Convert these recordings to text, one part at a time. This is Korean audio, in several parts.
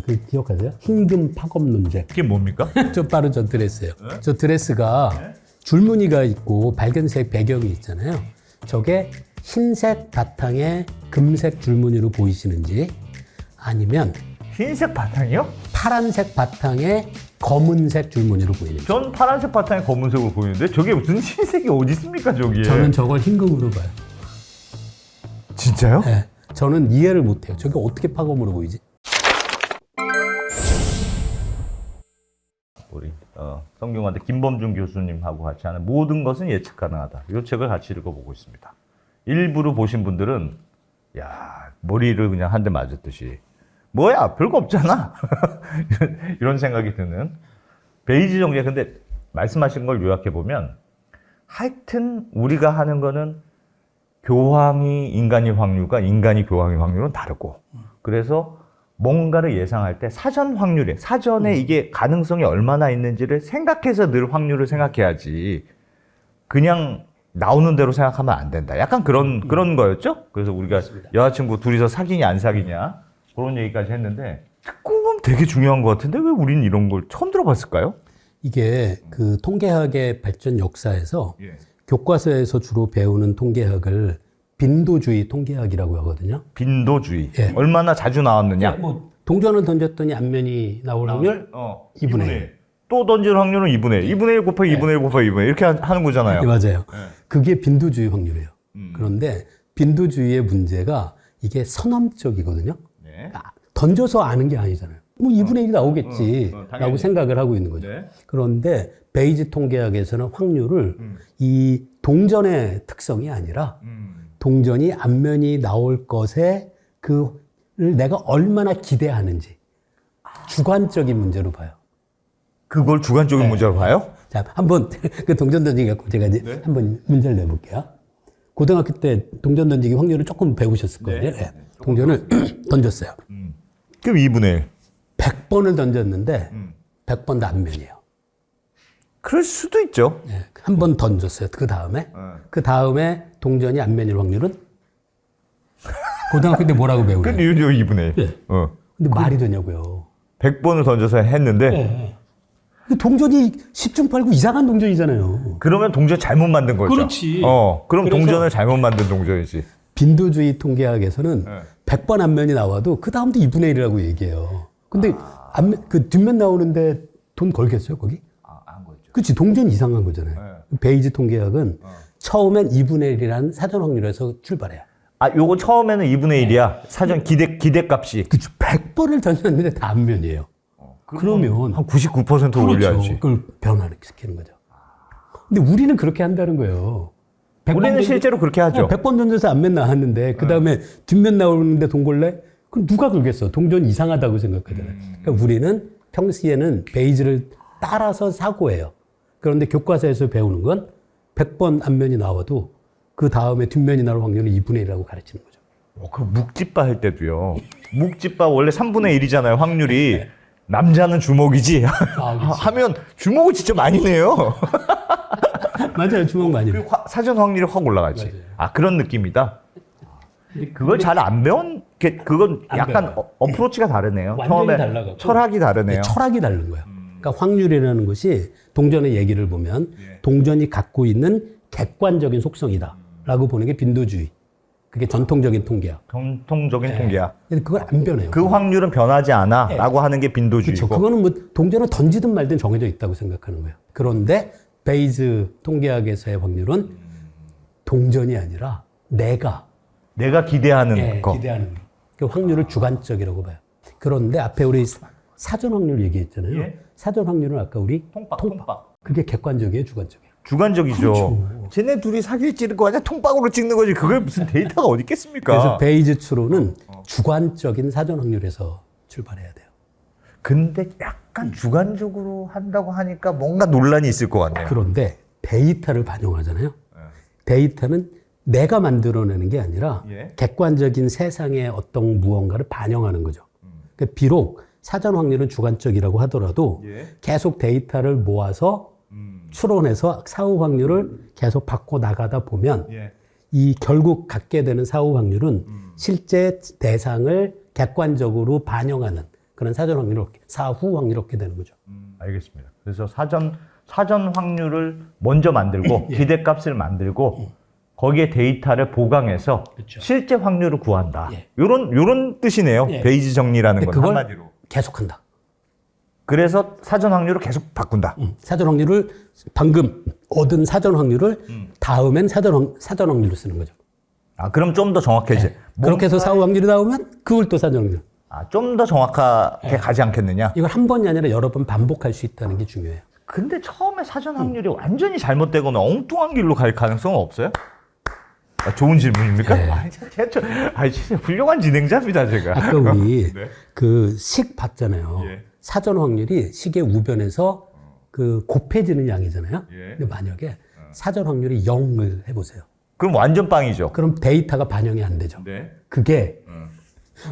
그 기억하세요? 흰금 파급 논쟁. 그게 뭡니까? 바로 저 드레스예요. 저 드레스가 줄무늬가 있고 밝은색 배경이 있잖아요. 저게 흰색 바탕에 금색 줄무늬로 보이시는지 아니면 흰색 바탕이요? 파란색 바탕에 검은색 줄무늬로 보이는지. 전 파란색 바탕에 검은색으로 보이는데 저게 무슨 흰색이 어디 있습니까 저기에? 저는 저걸 흰금으로 봐요. 진짜요? 네, 저는 이해를 못해요. 저게 어떻게 파검으로 보이지? 우리 성균관대 김범준 교수님하고 같이 하는 모든 것은 예측 가능하다. 이 책을 같이 읽어보고 있습니다. 일부러 보신 분들은 야 머리를 그냥 한 대 맞았듯이 뭐야 별거 없잖아 이런 생각이 드는 베이지 정제. 근데 말씀하신 걸 요약해보면 하여튼 우리가 하는 거는 교황이 인간의 확률과 인간이 교황의 확률은 다르고, 그래서 뭔가를 예상할 때 사전 확률에, 사전에 이게 가능성이 얼마나 있는지를 생각해서 늘 확률을 생각해야지 그냥 나오는 대로 생각하면 안 된다. 약간 그런 거였죠? 그래서 우리가 맞습니다. 여자친구 둘이서 사귀냐 안 사귀냐 그런 얘기까지 했는데, 듣고 보면 되게 중요한 것 같은데 왜 우리는 이런 걸 처음 들어봤을까요? 이게 그 통계학의 발전 역사에서 예. 교과서에서 주로 배우는 통계학을 빈도주의 통계학이라고 하거든요. 빈도주의. 예. 얼마나 자주 나왔느냐? 뭐 동전을 던졌더니 앞면이 나올 확률 2분의 1. 또 던질 확률은 2분의 1. 2분의 1 곱하기 2분의 1 곱하기 2분의 1 이렇게 하는 거잖아요. 네, 맞아요. 네. 그게 빈도주의 확률이에요. 그런데 빈도주의의 문제가 이게 선험적이거든요. 네. 던져서 아는 게 아니잖아요. 뭐 2분의 1이 나오겠지 당연히. 라고 생각을 하고 있는 거죠. 네. 그런데 베이지 통계학에서는 확률을 이 동전의 특성이 아니라 동전이 앞면이 나올 것에 그를 내가 얼마나 기대하는지 주관적인 문제로 봐요. 그걸 주관적인 문제로 봐요? 자, 한번 그 동전 던지기 갖고 제가 이제 한번 문제를 내볼게요. 고등학교 때 동전 던지기 확률을 조금 배우셨을 거예요. 네. 네. 동전을 던졌어요. 그럼 2분의 1. 100번을 던졌는데 100번 다 앞면이에요. 그럴 수도 있죠. 네. 한 번 던졌어요. 그 다음에 동전이 앞면일 확률은? 고등학교 때 뭐라고 배우나요? 근데 2분의 1. 네. 근데 말이 되냐고요. 100번을 던져서 했는데 네. 동전이 10중 8구 이상한 동전이잖아요. 그러면 동전 잘못 만든 거죠. 그렇지. 그럼 그래서- 동전을 잘못 만든 동전이지. 빈도주의 통계학에서는 네. 100번 앞면이 나와도 그 다음도 2분의 1이라고 얘기해요. 근데 그 뒷면 나오는데 돈 걸겠어요, 거기? 안 거죠. 그렇지. 동전 이상한 거잖아요. 베이지 통계학은 처음엔 2분의 1이라는 사전 확률에서 출발해요. 요거 처음에는 2분의 1이야. 사전 기대값이. 그렇죠. 100번을 던졌는데 다 앞면이에요. 그러면 한 99% 올려야지. 그걸 변화시키는 거죠. 근데 우리는 그렇게 한다는 거예요. 100번 우리는 실제로 그렇게 하죠. 100번 던져서 앞면 나왔는데 그 다음에 뒷면 나오는데 돈 걸래? 그럼 누가 걸겠어? 동전 이상하다고 생각하잖아요. 그러니까 우리는 평소에는 베이지를 따라서 사고해요. 그런데 교과서에서 배우는 건 100번 앞면이 나와도 그 다음에 뒷면이 나올 확률은 2분의 1이라고 가르치는 거죠. 그 묵집바 할 때도요. 묵집바 원래 3분의 1이잖아요, 확률이. 남자는 주먹이지. 하면 주먹을 진짜 많이 내요. 맞아요. 주먹 많이. 그리고 사전 확률이 확 올라가지. 맞아요. 그런 느낌이다. 그걸 잘 안 배운 게 그건 안 약간 배워요. 어프로치가 다르네요. 완전히 처음에 달라가지고. 철학이 다르네요. 철학이 다른 거예요. 그러니까 확률이라는 것이 동전의 얘기를 보면 동전이 갖고 있는 객관적인 속성이다라고 보는 게 빈도주의. 그게 전통적인 통계야. 전통적인 통계야. 근데 그걸 안 변해요. 그 확률은 변하지 않아라고 하는 게 그렇죠. 빈도주의고. 그거는 뭐 동전을 던지든 말든 정해져 있다고 생각하는 거예요. 그런데 베이즈 통계학에서의 확률은 동전이 아니라 내가 기대하는 거. 기대하는 거. 그 확률을 주관적이라고 봐요. 그런데 앞에 우리 사전 확률 얘기했잖아요. 예. 사전 확률은 아까 우리 통박. 그게 객관적이에요, 주관적이에요. 주관적이죠. 그렇죠. 쟤네 둘이 사귈 찌를 거 아니야? 통박으로 찍는 거지. 그게 무슨 데이터가 어디 있겠습니까? 그래서 베이즈 추론은 주관적인 사전 확률에서 출발해야 돼요. 근데 약간 주관적으로 한다고 하니까 뭔가 논란이 있을 것 같네요. 그런데 데이터를 반영하잖아요. 데이터는 내가 만들어내는 게 아니라 예. 객관적인 세상의 어떤 무언가를 반영하는 거죠. 그러니까 비록 사전 확률은 주관적이라고 하더라도 예. 계속 데이터를 모아서 추론해서 사후 확률을 계속 바꿔 나가다 보면 예. 이 결국 갖게 되는 사후 확률은 실제 대상을 객관적으로 반영하는 그런 사후 확률을 얻게 되는 거죠. 알겠습니다. 그래서 사전 확률을 먼저 만들고 기대값을 만들고 거기에 데이터를 보강해서 그렇죠. 실제 확률을 구한다. 예. 요런 뜻이네요. 예. 베이지 정리라는 근데 건 그걸 한마디로. 계속한다. 그래서 사전 확률을 계속 바꾼다. 사전 확률을 방금 얻은 사전 확률을 다음엔 사전 확률로 쓰는 거죠. 아, 그럼 좀 더 정확해지. 그렇게 해서 사후 확률이 나오면 그걸 또 사전 확률. 좀 더 정확하게 가지 않겠느냐? 이걸 한 번이 아니라 여러 번 반복할 수 있다는 게 중요해요. 근데 처음에 사전 확률이 완전히 잘못되거나 엉뚱한 길로 갈 가능성은 없어요? 좋은 질문입니까? 네. 진짜 훌륭한 진행자입니다, 제가. 아까 우리 네. 그 식 봤잖아요. 예. 사전 확률이 식의 우변에서 그 곱해지는 양이잖아요. 예. 근데 만약에 사전 확률이 0을 해보세요. 그럼 완전 빵이죠. 그럼 데이터가 반영이 안 되죠. 네. 그게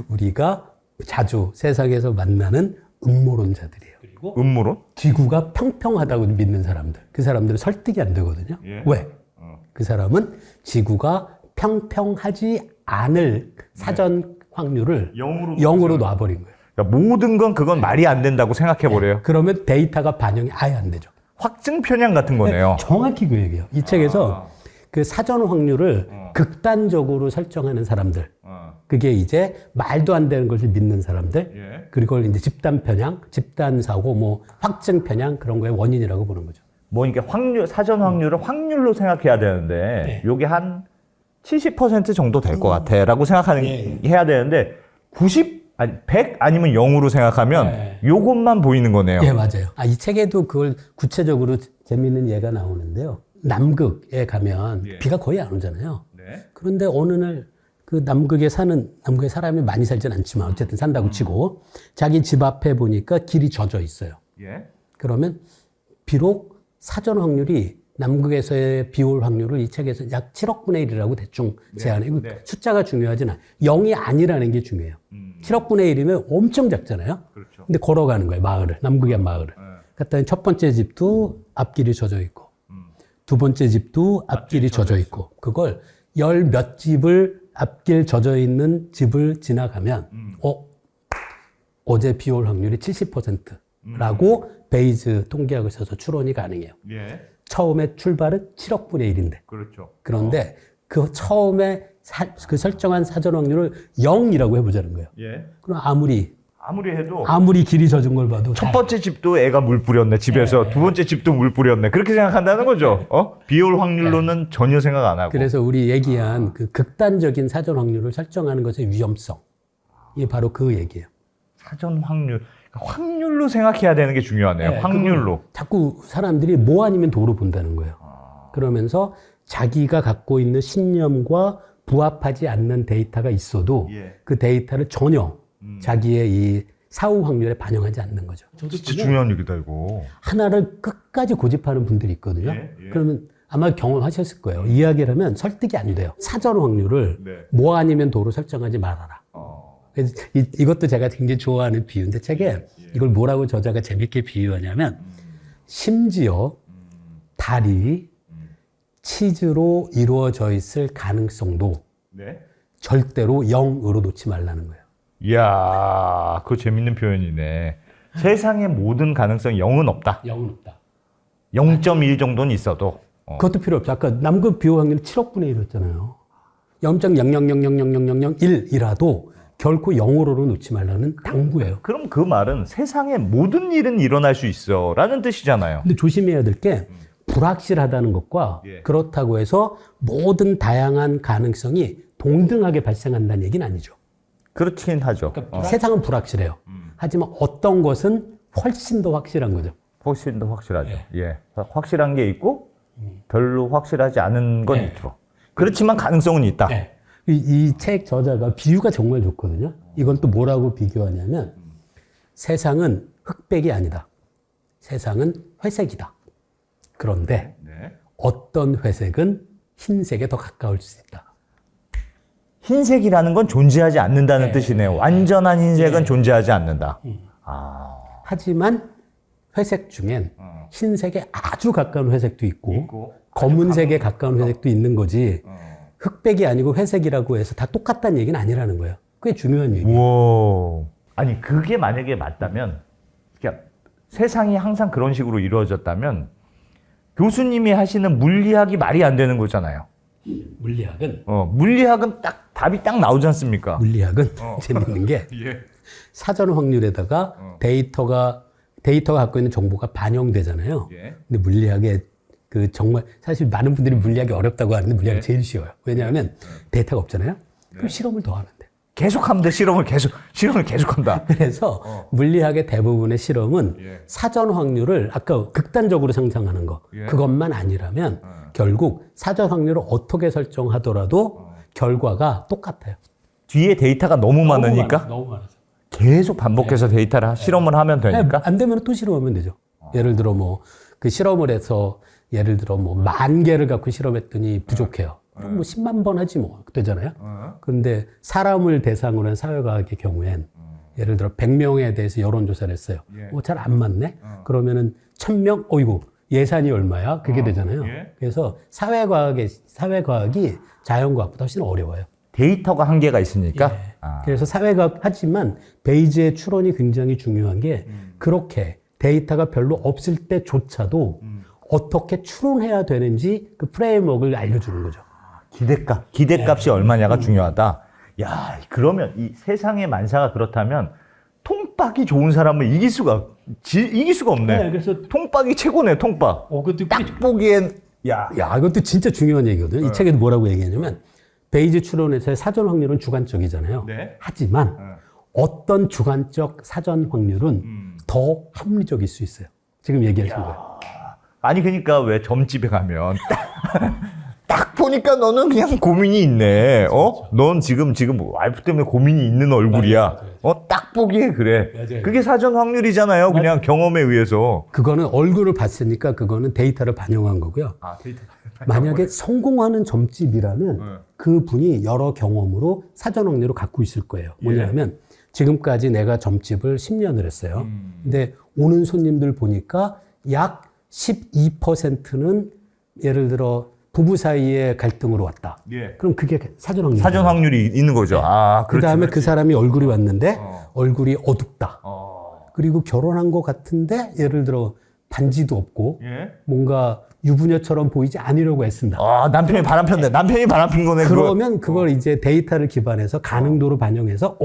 우리가 자주 세상에서 만나는 음모론자들이에요. 그리고 음모론? 지구가 평평하다고 믿는 사람들. 그 사람들은 설득이 안 되거든요. 예. 왜? 그 사람은 지구가 평평하지 않을 사전 확률을 0으로 놔버린 거예요. 그러니까 모든 건 그건 말이 안 된다고 생각해 보래요. 그러면 데이터가 반영이 아예 안 되죠. 확증 편향 같은 거네요. 정확히 그 얘기예요. 이 책에서 그 사전 확률을 극단적으로 설정하는 사람들. 그게 이제 말도 안 되는 것을 믿는 사람들. 예. 그리고 이제 집단 편향, 집단 사고, 뭐 확증 편향 그런 거의 원인이라고 보는 거죠. 뭐 이게 사전 확률을 확률로 생각해야 되는데 요게 한 70% 정도 될 것 같아라고 해야 되는데 100 아니면 0으로 생각하면 요것만 보이는 거네요. 예, 맞아요. 이 책에도 그걸 구체적으로 재미있는 예가 나오는데요. 남극에 가면 비가 거의 안 오잖아요. 네. 그런데 어느 날 그 남극에 사람이 많이 살진 않지만 어쨌든 산다고 치고 자기 집 앞에 보니까 길이 젖어 있어요. 예. 그러면 비록 사전 확률이 남극에서의 비올 확률을 이 책에서 약 7억 분의 1이라고 대충 제안해요. 네. 숫자가 중요하진 않아요. 0이 아니라는 게 중요해요. 7억 분의 1이면 엄청 작잖아요. 그렇죠. 근데 걸어가는 거예요, 마을을. 남극의 마을을. 갔더니 첫 번째 집도 앞길이 젖어 있고, 두 번째 집도 앞길이 젖어 있고, 그걸 열 몇 집을 앞길 젖어 있는 집을 지나가면, 어제 비올 확률이 70%라고 베이즈 통계학을 써서 추론이 가능해요. 예. 처음에 출발은 7억 분의 1인데. 그렇죠. 그런데 그 처음에 그 설정한 사전 확률을 0이라고 해보자는 거예요. 예. 그럼 아무리 해도 길이 젖은 걸 봐도 첫 번째 집도 애가 물 뿌렸네 집에서 두 번째 집도 물 뿌렸네 그렇게 생각한다는 거죠. 비올 확률로는 전혀 생각 안 하고. 그래서 우리 얘기한 그 극단적인 사전 확률을 설정하는 것의 위험성 이 바로 그 얘기예요. 사전 확률로 생각해야 되는 게 중요하네요. 확률로. 자꾸 사람들이 뭐 아니면 도로 본다는 거예요. 그러면서 자기가 갖고 있는 신념과 부합하지 않는 데이터가 있어도 그 데이터를 전혀 자기의 이 사후 확률에 반영하지 않는 거죠. 진짜 중요한 얘기다 이거. 하나를 끝까지 고집하는 분들이 있거든요. 그러면 아마 경험하셨을 거예요. 이야기를 하면 설득이 안 돼요. 사전 확률을 뭐 아니면 도로 설정하지 말아라. 그래서 이것도 제가 굉장히 좋아하는 비유인데 책에 이걸 뭐라고 저자가 재밌게 비유하냐면 심지어 달이 치즈로 이루어져 있을 가능성도 절대로 0으로 놓지 말라는 거예요. 이야, 그거 재밌는 표현이네. 세상의 모든 가능성 0은 없다. 0은 없다. 0.1 정도는 있어도. 그것도 필요 없죠. 아까 남극 비호 확률이 7억 분의 1이었잖아요. 0.0000001이라도 결코 0으로 놓지 말라는 당부예요. 그럼 그 말은 세상의 모든 일은 일어날 수 있어 라는 뜻이잖아요. 근데 조심해야 될 게 불확실하다는 것과 그렇다고 해서 모든 다양한 가능성이 동등하게 발생한다는 얘기는 아니죠. 그렇긴 하죠. 세상은 불확실해요. 하지만 어떤 것은 훨씬 더 확실한 거죠. 훨씬 더 확실하죠. 예. 확실한 게 있고 별로 확실하지 않은 건 있죠. 그렇지만 가능성은 있다. 이 책 저자가 비유가 정말 좋거든요. 이건 또 뭐라고 비교하냐면 세상은 흑백이 아니다. 세상은 회색이다. 그런데 어떤 회색은 흰색에 더 가까울 수 있다. 흰색이라는 건 존재하지 않는다는 뜻이네요. 완전한 흰색은 존재하지 않는다. 하지만 회색 중엔 흰색에 아주 가까운 회색도 있고 검은색에 가까운 회색도 있는 거지 흑백이 아니고 회색이라고 해서 다 똑같다는 얘기는 아니라는 거예요. 꽤 중요한 얘기예요. 우와. 아니 그게 만약에 맞다면 그러니까 세상이 항상 그런 식으로 이루어졌다면 교수님이 하시는 물리학이 말이 안 되는 거잖아요. 물리학은 물리학은 딱 답이 딱 나오지 않습니까? 물리학은 재밌는 게 예. 사전 확률에다가 데이터가 갖고 있는 정보가 반영되잖아요. 예. 근데 물리학에 그 정말 사실 많은 분들이 물리학이 어렵다고 하는데 물리학이 제일 쉬워요. 왜냐하면 데이터가 없잖아요. 그럼 실험을 더 하는데. 계속하면 돼. 실험을 계속한다. 그래서 물리학의 대부분의 실험은 예. 사전 확률을 아까 극단적으로 상상하는 거 예. 그것만 아니라면 결국 사전 확률을 어떻게 설정하더라도 결과가 똑같아요. 뒤에 데이터가 너무 많으니까 너무 많아서. 계속 반복해서 데이터를 실험을 하면 되니까. 안 되면 또 실험하면 되죠. 예를 들어 뭐 그 실험을 해서 예를 들어 뭐 10,000개를 갖고 실험했더니 부족해요. 그럼 뭐 10만 번 하지 뭐 되잖아요. 그런데 사람을 대상으로 한 사회과학의 경우엔 예를 들어 100명에 대해서 여론조사를 했어요. 잘 안 맞네? 그러면은 1,000명? 어이구 예산이 얼마야? 그게 되잖아요. 예. 그래서 사회과학이 자연과학보다 훨씬 어려워요. 데이터가 한계가 있으니까. 예. 그래서 사회과학 하지만 베이지의 추론이 굉장히 중요한 게 그렇게 데이터가 별로 없을 때조차도 어떻게 추론해야 되는지 그 프레임워크를 알려주는 거죠. 기대값이 얼마냐가 중요하다. 야, 그러면 이 세상의 만사가 그렇다면 통박이 좋은 사람을 이길 수가 없네. 네, 그래서 통박이 최고네, 통박. 그것도 딱 보기엔 야, 이것도 진짜 중요한 얘기거든요. 이 책에도 뭐라고 얘기하냐면 베이지 추론에서의 사전 확률은 주관적이잖아요. 네. 하지만 어떤 주관적 사전 확률은 더 합리적일 수 있어요. 지금 얘기하신 거예요. 아니 그러니까 왜 점집에 가면 딱 보니까 너는 그냥 고민이 있네. 넌 지금 와이프 때문에 고민이 있는 얼굴이야. 맞아요. 딱 보기에 그래. 맞아요. 그게 사전 확률이잖아요. 그냥 경험에 의해서. 그거는 얼굴을 봤으니까 그거는 데이터를 반영한 거고요. 데이터. 만약에 성공하는 점집이라면 그 분이 여러 경험으로 사전 확률을 갖고 있을 거예요. 뭐냐면 지금까지 내가 점집을 10년을 했어요. 근데 오는 손님들 보니까 약 12%는 예를 들어 부부 사이에 갈등으로 왔다. 예. 그럼 그게 사전 확률. 사전 확률이 있는 거죠. 그 다음에 그 사람이 얼굴이 왔는데 어. 얼굴이 어둡다. 그리고 결혼한 것 같은데 예를 들어 반지도 없고 뭔가 유부녀처럼 보이지 않으려고 애쓴다. 남편이 바람 폈네. 남편이 바람 핀 거네. 그러면 그걸 이제 데이터를 기반해서 가능도를 반영해서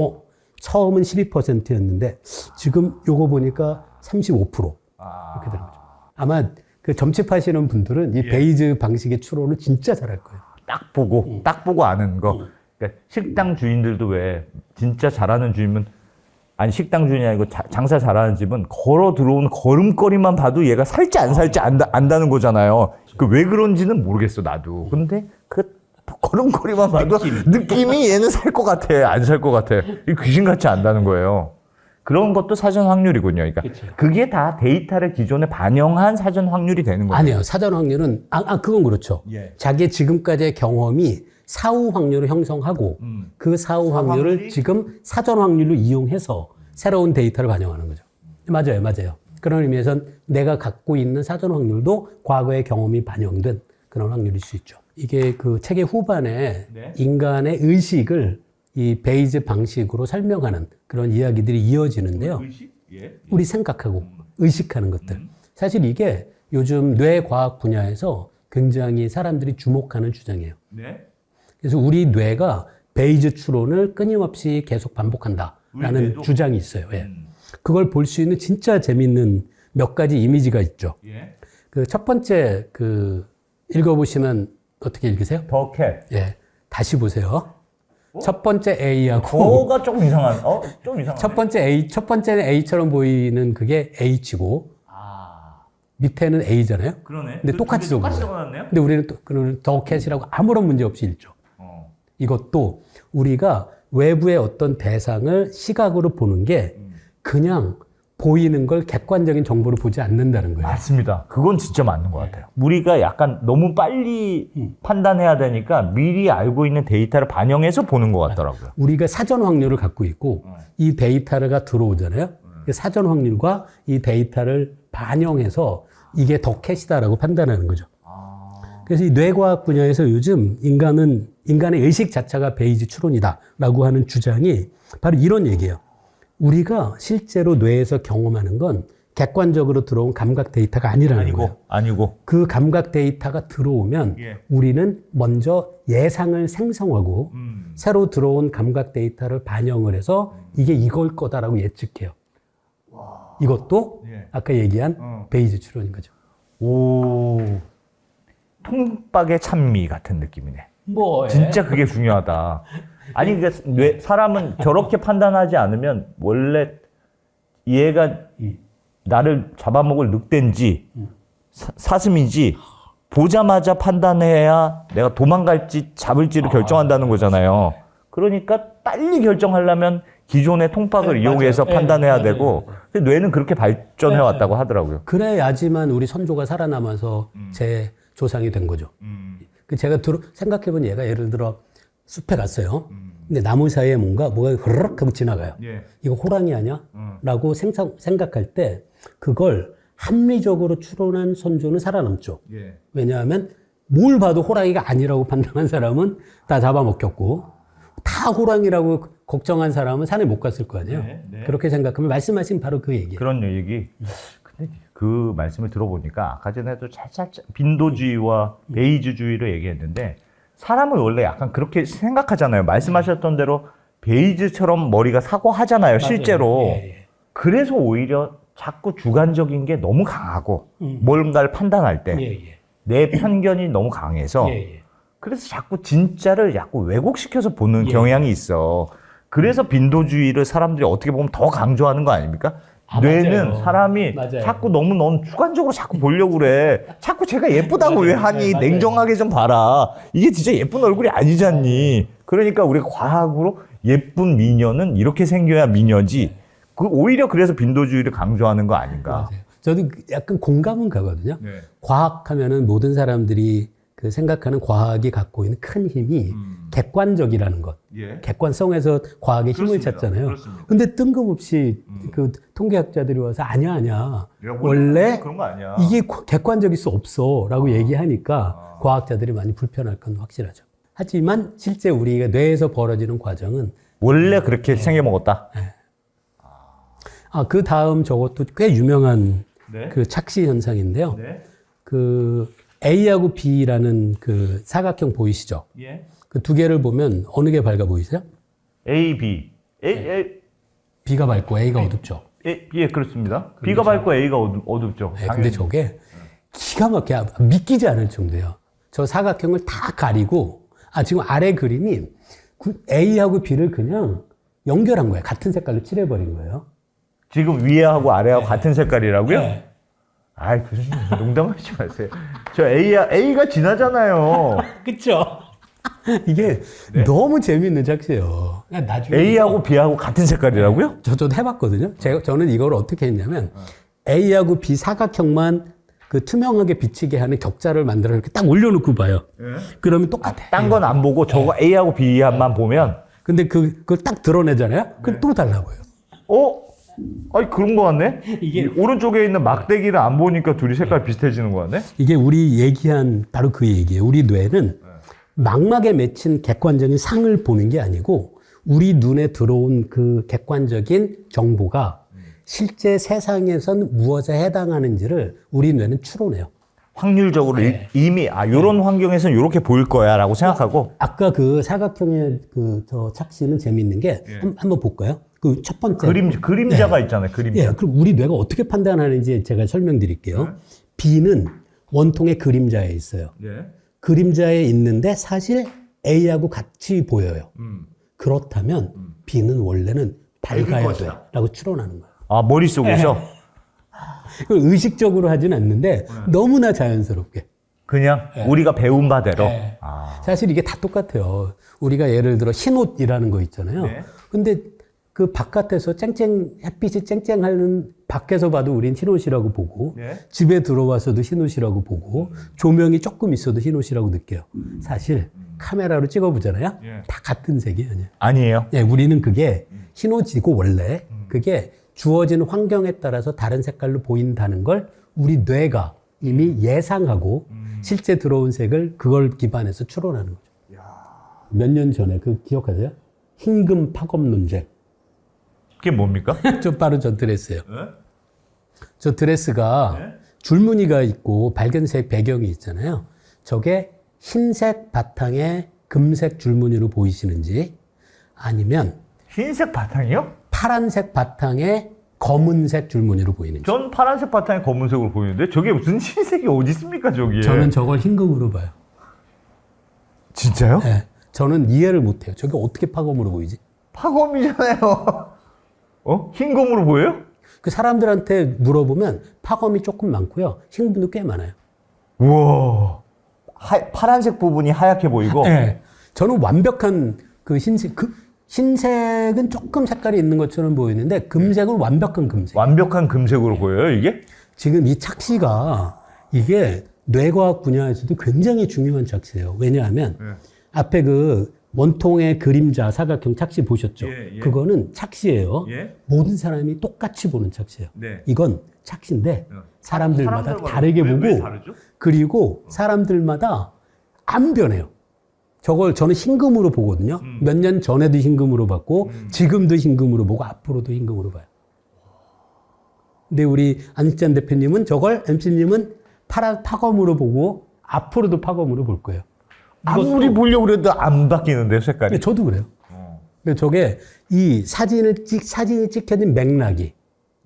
처음은 12%였는데 지금 요거 보니까 35% 이렇게 되는 거죠. 아마 그 점집하시는 분들은 이 베이즈 방식의 추론을 진짜 잘할 거예요. 딱 보고 아는 거. 그러니까 식당 주인들도 왜 진짜 잘하는 주인은 아니 식당 주인이 아니고 장사 잘하는 집은 걸어 들어오는 걸음걸이만 봐도 얘가 살지 안 살지 안다는 거잖아요. 그 왜 그런지는 모르겠어 나도. 근데 그 걸음걸이만 봐도 느낌이 얘는 살 것 같아, 안 살 것 같아. 귀신같이 안다는 거예요. 그런 것도 사전 확률이군요. 그러니까 그게 다 데이터를 기존에 반영한 사전 확률이 되는 거예요. 아니에요. 사전 확률은 그건 그렇죠. 자기의 지금까지의 경험이 사후 확률을 형성하고 그 사후 확률을 지금 사전 확률로 이용해서 새로운 데이터를 반영하는 거죠. 맞아요. 그런 의미에서는 내가 갖고 있는 사전 확률도 과거의 경험이 반영된 그런 확률일 수 있죠. 이게 그 책의 후반에 인간의 의식을 이 베이즈 방식으로 설명하는 그런 이야기들이 이어지는데요. 우리 생각하고 의식하는 것들. 사실 이게 요즘 뇌과학 분야에서 굉장히 사람들이 주목하는 주장이에요. 그래서 우리 뇌가 베이즈 추론을 끊임없이 계속 반복한다라는 주장이 있어요. 그걸 볼 수 있는 진짜 재밌는 몇 가지 이미지가 있죠. 그 첫 번째 읽어보시면 어떻게 읽으세요? 더 캣. 다시 보세요. 첫 번째 A하고 그거가 조금 이상한. 좀 이상한. 첫 번째는 A처럼 보이는 그게 H고 밑에는 A잖아요. 그러네. 근데 똑같이 적어놨네요. 근데 우리는 더 캣이라고 아무런 문제 없이 읽죠. 이것도 우리가 외부의 어떤 대상을 시각으로 보는 게 그냥 보이는 걸 객관적인 정보로 보지 않는다는 거예요. 맞습니다. 그건 진짜 맞는 것 같아요. 우리가 약간 너무 빨리 판단해야 되니까 미리 알고 있는 데이터를 반영해서 보는 것 같더라고요. 우리가 사전 확률을 갖고 있고 이 데이터가 들어오잖아요. 사전 확률과 이 데이터를 반영해서 이게 더 캣이다라고 판단하는 거죠. 그래서 이 뇌과학 분야에서 요즘 인간의 의식 자체가 베이지 추론이다라고 하는 주장이 바로 이런 얘기예요. 우리가 실제로 뇌에서 경험하는 건 객관적으로 들어온 감각 데이터가 아니라는 거예요. 아니고. 그 감각 데이터가 들어오면 예. 우리는 먼저 예상을 생성하고 새로 들어온 감각 데이터를 반영을 해서 이게 이걸 거다라고 예측해요. 이것도 예. 아까 얘기한 베이즈 추론인 거죠. 오, 통박의 찬미 같은 느낌이네. 진짜 그게 중요하다. 아니, 그러니까 사람은 저렇게 판단하지 않으면 원래 얘가 나를 잡아먹을 늑대인지 사슴인지 보자마자 판단해야 내가 도망갈지 잡을지를 결정한다는 거잖아요. 그러니까 빨리 결정하려면 기존의 통박을 네, 이용해서 맞아요. 판단해야 네, 되고 근데 뇌는 그렇게 발전해 왔다고 하더라고요. 그래야지만 우리 선조가 살아남아서 제 조상이 된 거죠. 그 제가 생각해본 얘가 예를 들어 숲에 갔어요. 근데 나무 사이에 뭐가 흐르륵 하고 지나가요. 예. 이거 호랑이 아니야? 라고 생각할 때 그걸 합리적으로 추론한 선조는 살아남죠. 예. 왜냐하면 뭘 봐도 호랑이가 아니라고 판단한 사람은 다 잡아먹혔고 다 호랑이라고 걱정한 사람은 산에 못 갔을 거 아니에요. 네. 그렇게 생각하면 말씀하신 바로 그 얘기예요. 그런 얘기. 근데 그 말씀을 들어보니까 아까 전에도 살짝 빈도주의와 베이즈주의를 얘기했는데 사람은 원래 약간 그렇게 생각하잖아요. 말씀하셨던 대로 베이즈처럼 머리가 사고하잖아요. 실제로. 예. 그래서 오히려 자꾸 주관적인 게 너무 강하고 뭔가를 판단할 때 내 편견이 너무 강해서 그래서 자꾸 진짜를 자꾸 왜곡시켜서 보는 경향이 있어. 그래서 빈도주의를 사람들이 어떻게 보면 더 강조하는 거 아닙니까? 뇌는 맞아요. 사람이 맞아요. 자꾸 너무 주관적으로 자꾸 보려고 그래. 자꾸 제가 예쁘다고 왜 하니? 맞아요. 냉정하게 좀 봐라. 이게 진짜 예쁜 얼굴이 아니잖니. 그러니까 우리가 과학으로 예쁜 미녀는 이렇게 생겨야 미녀지. 오히려 그래서 빈도주의를 강조하는 거 아닌가. 맞아요. 저도 약간 공감은 가거든요. 네. 과학하면은 모든 사람들이 그 생각하는 과학이 갖고 있는 큰 힘이 객관적이라는 것. 예. 객관성에서 과학의 힘을 그렇습니다. 찾잖아요. 그렇습니다. 근데 뜬금없이 그 통계학자들이 와서 아니야. 야, 원래 그런 거 아니야. 이게 객관적일 수 없어 라고 얘기하니까 과학자들이 많이 불편할 건 확실하죠. 하지만 실제 우리가 뇌에서 벌어지는 과정은 원래 그렇게 생겨 먹었다. 그 다음 저것도 꽤 유명한 네. 그 착시 현상인데요. 네. 그 A하고 B라는 그 사각형 보이시죠? 예. 그 두 개를 보면 어느 게 밝아 보이세요? A, B. B가 밝고 A가 어둡죠. 예, 그렇습니다. B가 밝고 A가 어둡죠. 네, 근데 저게 기가 막혀 믿기지 않을 정도예요. 저 사각형을 다 가리고 지금 아래 그림이 A하고 B를 그냥 연결한 거예요. 같은 색깔로 칠해버린 거예요. 지금 위에하고 아래하고 같은 색깔이라고요? 아이, 교수님, 농담하지 마세요. 저 A가 진하잖아요. 그쵸? 이게 너무 재밌는 착시예요. 나중에 A하고 B하고 같은 색깔이라고요? 저도 해봤거든요. 저는 이걸 어떻게 했냐면 A하고 B 사각형만 그 투명하게 비치게 하는 격자를 만들어 이렇게 딱 올려놓고 봐요. 그러면 똑같아. 딴 건 안 보고 저거 A하고 B만 보면 근데 그걸 딱 드러내잖아요? 그럼 또 달라 보여요. 아니 그런 거 같네? 이게- 오른쪽에 있는 막대기를 안 보니까 둘이 색깔 비슷해지는 거 같네? 이게 우리 얘기한 바로 그 얘기예요. 우리 뇌는 망막에 맺힌 객관적인 상을 보는 게 아니고 우리 눈에 들어온 그 객관적인 정보가 실제 세상에선 무엇에 해당하는지를 우리 뇌는 추론해요. 확률적으로 이미 요런 환경에서는 요렇게 보일 거야 라고 생각하고 아까 그 사각형의 저 착시는 재밌는 게 한번 볼까요? 그 첫 번째 그림자가 있잖아요. 그림자. 예, 그럼 우리 뇌가 어떻게 판단하는지 제가 설명드릴게요. B는 원통의 그림자에 있어요. 예. 그림자에 있는데 사실 A하고 같이 보여요. 그렇다면 B는 원래는 밝아야 것이다. 돼 라고 추론하는 거예요. 머릿속에서 그걸 의식적으로 하진 않는데 너무나 자연스럽게. 그냥 우리가 배운 바대로. 사실 이게 다 똑같아요. 우리가 예를 들어 흰 옷이라는 거 있잖아요. 네. 근데 그 바깥에서 햇빛이 쨍쨍하는 밖에서 봐도 우린 흰 옷이라고 보고 네. 집에 들어와서도 흰 옷이라고 보고 조명이 조금 있어도 흰 옷이라고 느껴요. 사실 카메라로 찍어보잖아요. 다 같은 색이에요. 아니에요. 네, 우리는 그게 흰 옷이고 원래 그게 주어진 환경에 따라서 다른 색깔로 보인다는 걸 우리 뇌가 이미 예상하고 실제 들어온 색을 그걸 기반해서 추론하는 거죠. 몇 년 전에 그 기억하세요? 흰금 파급 논쟁. 그게 뭡니까? 바로 저 드레스예요. 네? 저 드레스가 네? 줄무늬가 있고 밝은색 배경이 있잖아요. 저게 흰색 바탕에 금색 줄무늬로 보이시는지 아니면 흰색 바탕이요? 파란색 바탕에 검은색 줄무늬로 보이는지. 전 파란색 바탕에 검은색으로 보이는데 저게 무슨 흰색이 어디 있습니까 저기에? 저는 저걸 흰금으로 봐요. 진짜요? 네, 저는 이해를 못해요. 저게 어떻게 파검으로 보이지? 파검이잖아요. 흰검으로 보여요? 그 사람들한테 물어보면 파검이 조금 많고요. 흰금도 꽤 많아요. 우와. 파란색 부분이 하얗게 보이고. 네, 저는 완벽한 그 흰색, 흰색은 조금 색깔이 있는 것처럼 보이는데 금색은 완벽한 금색. 완벽한 금색으로 보여요 이게? 지금 이 착시가 이게 뇌과학 분야에서도 굉장히 중요한 착시예요. 왜냐하면 앞에 그 원통의 그림자 사각형 착시 보셨죠? 예, 예. 그거는 착시예요. 예. 모든 사람이 똑같이 보는 착시예요. 네. 이건 착시인데 사람들마다 다르게 왜 보고 다르죠? 그리고 사람들마다 안 변해요. 저걸 저는 흰금으로 보거든요. 몇 년 전에도 흰금으로 봤고 지금도 흰금으로 보고 앞으로도 흰금으로 봐요. 근데 우리 안익찬 대표님은 저걸 MC님은 파검으로 보고 앞으로도 파검으로 볼 거예요. 아무리 보려고 해도 안 바뀌는데요 색깔이? 근데 저도 그래요. 근데 저게 이 사진이 찍혀진 맥락이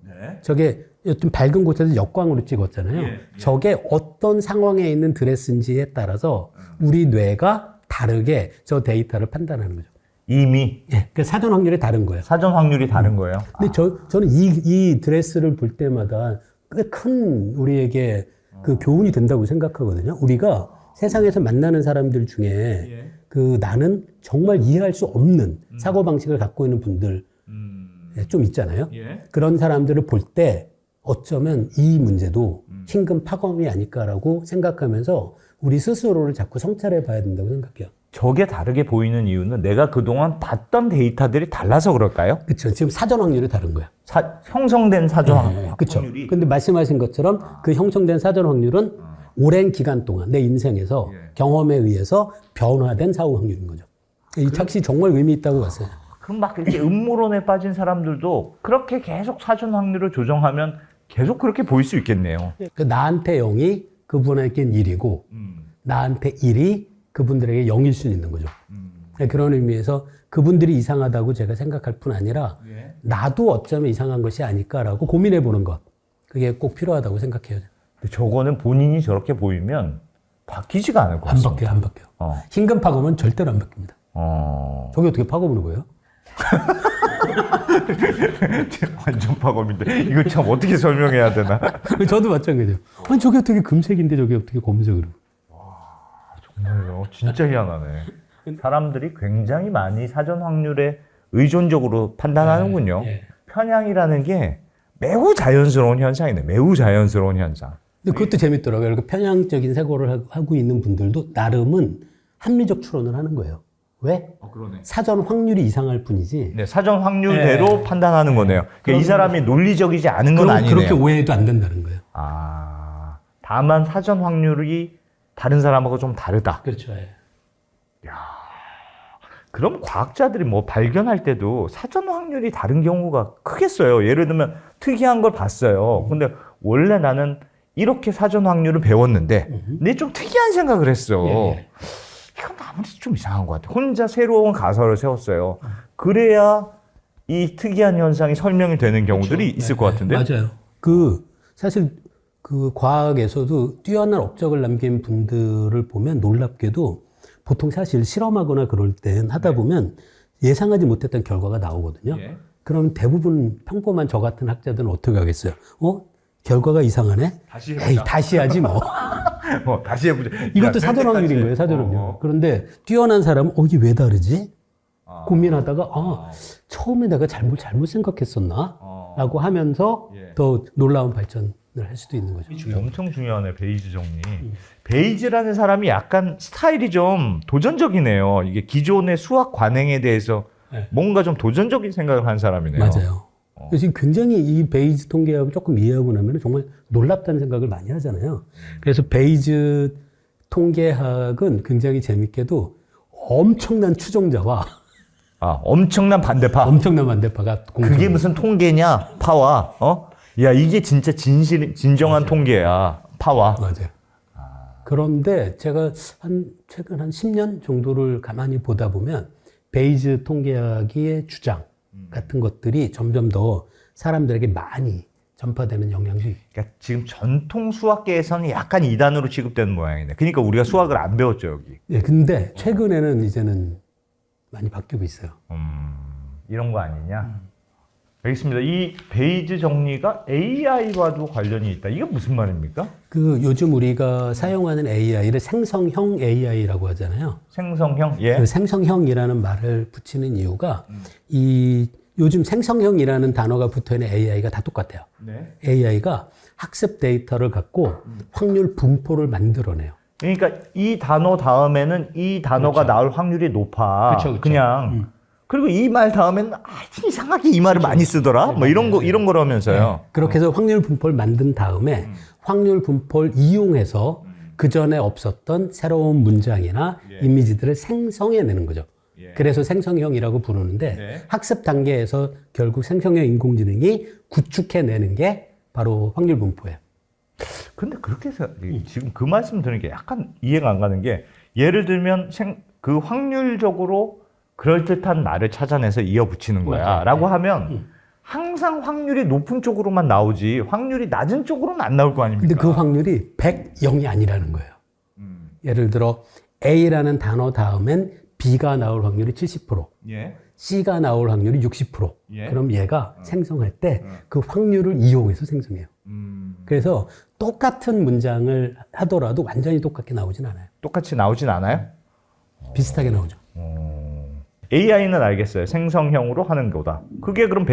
네. 저게 좀 밝은 곳에서 역광으로 찍었잖아요. 예, 예. 저게 어떤 상황에 있는 드레스인지에 따라서 우리 뇌가 다르게 저 데이터를 판단하는 거죠. 이미 예, 그 사전 확률이 다른 거예요. 사전 확률이 다른 거예요. 근데 저는 이 드레스를 볼 때마다 꽤 큰 우리에게 그 교훈이 된다고 생각하거든요. 우리가 세상에서 만나는 사람들 중에 예. 그 나는 정말 이해할 수 없는 사고방식을 갖고 있는 분들 좀 있잖아요. 예. 그런 사람들을 볼 때 어쩌면 이 문제도 흰금 파검이 아닐까라고 생각하면서 우리 스스로를 자꾸 성찰해 봐야 된다고 생각해요. 저게 다르게 보이는 이유는 내가 그동안 봤던 데이터들이 달라서 그럴까요? 그렇죠. 지금 사전 확률이 다른 거예요. 형성된 사전 그렇죠. 확률이 근데 말씀하신 것처럼 그 형성된 사전 확률은 오랜 기간 동안 내 인생에서 경험에 의해서 변화된 사후 확률인 거죠. 이 착시 정말 의미 있다고 봤어요. 그럼 막 이렇게 음모론에 빠진 사람들도 그렇게 계속 사전 확률을 조정하면 계속 그렇게 보일 수 있겠네요. 그 나한테 0이 그분에겐 1이고 나한테 1이 그분들에게 0일 수 있는 거죠. 그런 의미에서 그분들이 이상하다고 제가 생각할 뿐 아니라 나도 어쩌면 이상한 것이 아닐까라고 고민해 보는 것. 그게 꼭 필요하다고 생각해요. 근데 저거는 본인이 저렇게 보이면 바뀌지가 않을 것 안 같습니다. 바뀌어요, 안 바뀌어요. 흰금 파검은 절대로 안 바뀝니다. 저게 어떻게 파검으로 보여요? 완전 파검인데 이거 참 어떻게 설명해야 되나? 저도 마찬가지예요. 아니 저게 어떻게 금색인데 저게 어떻게 검은색으로? 정말요, 진짜 희한하네. 사람들이 굉장히 많이 사전 확률에 의존적으로 판단하는군요. 편향이라는 게 매우 자연스러운 현상이네. 매우 자연스러운 현상. 근데 그것도 재밌더라고요. 이렇게 편향적인 사고를 하고 있는 분들도 나름은 합리적 추론을 하는 거예요. 왜? 그러네. 사전 확률이 이상할 뿐이지. 네, 사전 확률대로 판단하는 거네요. 그러니까 이 사람이 논리적이지 않은 건 아니네요. 그렇게 오해해도 안 된다는 거예요. 다만 사전 확률이 다른 사람하고 좀 다르다. 그렇죠. 그럼 과학자들이 뭐 발견할 때도 사전 확률이 다른 경우가 크겠어요. 예를 들면 특이한 걸 봤어요. 근데 원래 나는 이렇게 사전 확률을 배웠는데 근데 좀 특이한 생각을 했어. 이건 아무래도 좀 이상한 것 같아. 혼자 새로운 가설을 세웠어요. 그래야 이 특이한 현상이 설명이 되는 경우들이 있을 것 같은데. 맞아요. 사실 그 과학에서도 뛰어난 업적을 남긴 분들을 보면 놀랍게도 보통 사실 실험하거나 그럴 땐 하다 보면 예상하지 못했던 결과가 나오거든요. 그럼 대부분 평범한 저 같은 학자들은 어떻게 하겠어요? 결과가 이상하네? 다시 해보자. 에이, 다시 하지 뭐. 다시 해보자. 이것도 사전 확률인 거예요, 사전 확률. 그런데 뛰어난 사람은 이게 왜 다르지? 고민하다가 처음에 내가 잘못 생각했었나? 라고 하면서 더 놀라운 발전을 할 수도 있는 거죠. 엄청 중요하네, 베이즈 정리. 베이즈라는 사람이 약간 스타일이 좀 도전적이네요. 이게 기존의 수학 관행에 대해서 뭔가 좀 도전적인 생각을 한 사람이네요. 맞아요. 그래서 굉장히 이 베이즈 통계학을 조금 이해하고 나면 정말 놀랍다는 생각을 많이 하잖아요. 그래서 베이즈 통계학은 굉장히 재밌게도 엄청난 추종자와 엄청난 반대파. 엄청난 반대파가 그게 무슨 통계냐? 파와. 야, 이게 진짜 진정한 맞아요. 통계야. 파와. 맞아요. 그런데 제가 최근 한 10년 정도를 가만히 보다 보면 베이즈 통계학의 주장 같은 것들이 점점 더 사람들에게 많이 전파되는 영향도 있고. 그러니까 지금 전통 수학계에서는 약간 이단으로 취급되는 모양이네. 그러니까 우리가 수학을 안 배웠죠, 여기. 예, 근데 최근에는 이제는 많이 바뀌고 있어요. 이런 거 아니냐? 알겠습니다. 이 베이즈 정리가 AI와도 관련이 있다. 이게 무슨 말입니까? 그 요즘 우리가 사용하는 AI를 생성형 AI라고 하잖아요. 생성형? 예. 그 생성형이라는 말을 붙이는 이유가 이 요즘 생성형이라는 단어가 붙어 있는 AI가 다 똑같아요. 네. AI가 학습 데이터를 갖고 확률 분포를 만들어내요. 그러니까 이 단어 다음에는 이 단어가 나올 확률이 높아. 그쵸. 그냥. 그리고 이 말 다음에는 이상하게 이 말을 많이 쓰더라. 뭐 이런 거라면서요. 그렇게 해서 확률 분포를 만든 다음에 확률 분포를 이용해서 그 전에 없었던 새로운 문장이나 이미지들을 생성해내는 거죠. 그래서 생성형이라고 부르는데 학습 단계에서 결국 생성형 인공지능이 구축해내는 게 바로 확률 분포예요. 근데 그렇게 해서 지금 그 말씀 드리는 게 약간 이해가 안 가는 게 예를 들면 그 확률적으로 그럴듯한 말을 찾아내서 이어붙이는 거야. 맞아요. 라고 하면 항상 확률이 높은 쪽으로만 나오지 확률이 낮은 쪽으로는 안 나올 거 아닙니까? 근데 그 확률이 100, 0이 아니라는 거예요. 예를 들어 A라는 단어 다음엔 B가 나올 확률이 70%, 예. C가 나올 확률이 60%. 예. 그럼 얘가 생성할 때 그 확률을 이용해서 생성해요. 그래서 똑같은 문장을 하더라도 완전히 똑같게 나오진 않아요. 똑같이 나오진 않아요? 비슷하게 나오죠. AI는 알겠어요. 생성형으로 하는 거다. 그게 그럼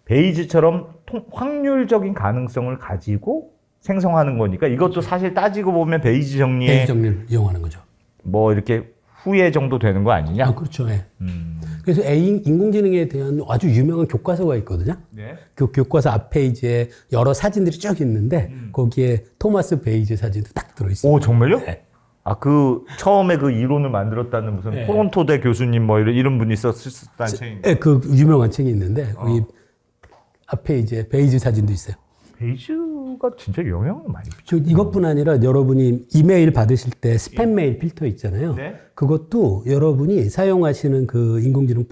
베이즈처럼 확률적인 가능성을 가지고 생성하는 거니까 이것도 사실 따지고 보면 베이즈 정리에 베이즈 정리를 이용하는 거죠. 뭐 이렇게 후회 정도 되는 거 아니냐? 그렇죠. 예. 그래서 인공지능에 대한 아주 유명한 교과서가 있거든요. 네. 그 교과서 앞 페이지에 여러 사진들이 쭉 있는데 거기에 토마스 베이즈 사진도 딱 들어있어요. 오, 정말요? 네. 그 처음에 그 이론을 만들었다는 무슨 네. 토론토대 교수님 뭐 이런 분이 썼다는 책인데. 네, 그 유명한 책이 있는데 거기 앞 페이지에 베이즈 사진도 있어요. 베이즈가 진짜 영향을 많이 저 이것뿐 아니라 여러분이 이메일 받으실 때 스팸 메일 필터 있잖아요. 네. 그것도 여러분이 사용하시는 그 인공지능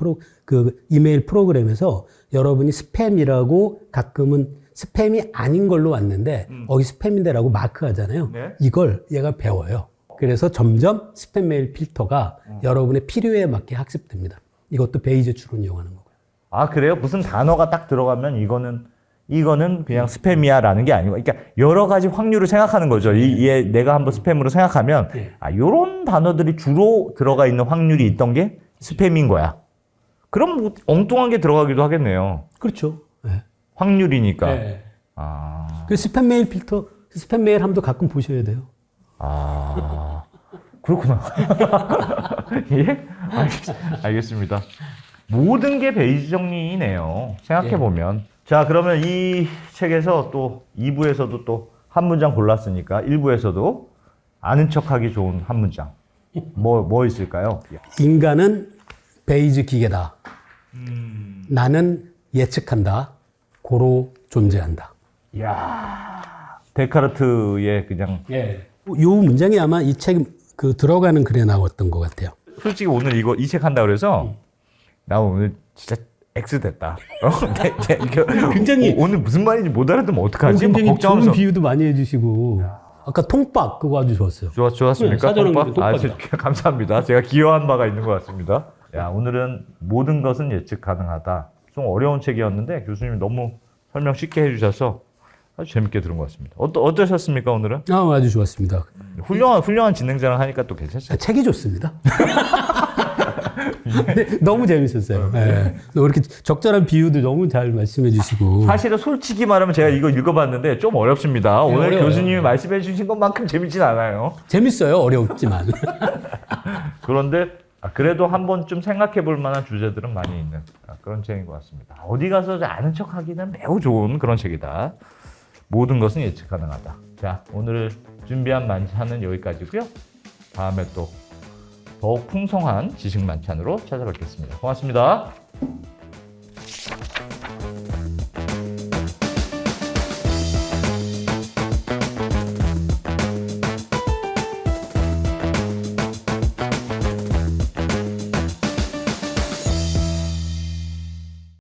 그 이메일 프로그램에서 여러분이 스팸이라고 가끔은 스팸이 아닌 걸로 왔는데 여기 스팸인데라고 마크하잖아요. 네. 이걸 얘가 배워요. 그래서 점점 스팸 메일 필터가 여러분의 필요에 맞게 학습됩니다. 이것도 베이즈 추론 이용하는 거고요. 아, 그래요? 무슨 단어가 딱 들어가면 이거는 그냥 스팸이야라는 게 아니고, 그러니까 여러 가지 확률을 생각하는 거죠. 내가 한번 스팸으로 생각하면, 요런 단어들이 주로 들어가 있는 확률이 있던 게 스팸인 거야. 그럼 뭐 엉뚱한 게 들어가기도 하겠네요. 그렇죠. 네. 확률이니까. 네. 아, 그 스팸 메일 필터, 스팸 메일 함도 가끔 보셔야 돼요. 그렇구나. 예? 알겠습니다. 모든 게 베이즈 정리네요. 생각해보면. 자, 그러면 이 책에서 또 2부에서도 또 한 문장 골랐으니까 1부에서도 아는 척하기 좋은 한 문장. 뭐 있을까요? 인간은 베이즈 기계다. 나는 예측한다. 고로 존재한다. 이야, 데카르트의 그냥. 요 문장이 아마 이 책 그 들어가는 글에 나왔던 것 같아요. 솔직히 오늘 이 책 한다 그래서 나 오늘 진짜 X 됐다. 굉장히 오늘 무슨 말인지 못 알아듣으면 어떡하지? 굉장히 막 걱정하면서. 좋은 비유도 많이 해주시고 아까 통박 그거 아주 좋았어요. 좋았습니까? 네, 사전에 통박? 통박이다. 감사합니다. 제가 기여한 바가 있는 것 같습니다. 야, 오늘은 모든 것은 예측 가능하다. 좀 어려운 책이었는데 교수님이 너무 설명 쉽게 해주셔서 아주 재밌게 들은 것 같습니다. 어떠셨습니까, 오늘은? 아주 좋았습니다. 훌륭한 진행자랑 하니까 또 괜찮죠? 책이 좋습니다. 네, 너무 재밌었어요. 네. 이렇게 적절한 비유도 너무 잘 말씀해 주시고. 사실은 솔직히 말하면 제가 이거 읽어봤는데 좀 어렵습니다. 오늘 어려워요. 교수님이 말씀해 주신 것만큼 재밌진 않아요. 재밌어요. 어렵지만. 그런데 그래도 한 번쯤 생각해 볼 만한 주제들은 많이 있는 그런 책인 것 같습니다. 어디 가서 아는 척 하기는 매우 좋은 그런 책이다. 모든 것은 예측 가능하다. 자, 오늘 준비한 만찬은 여기까지고요. 다음에 또 더욱 풍성한 지식 만찬으로 찾아뵙겠습니다. 고맙습니다.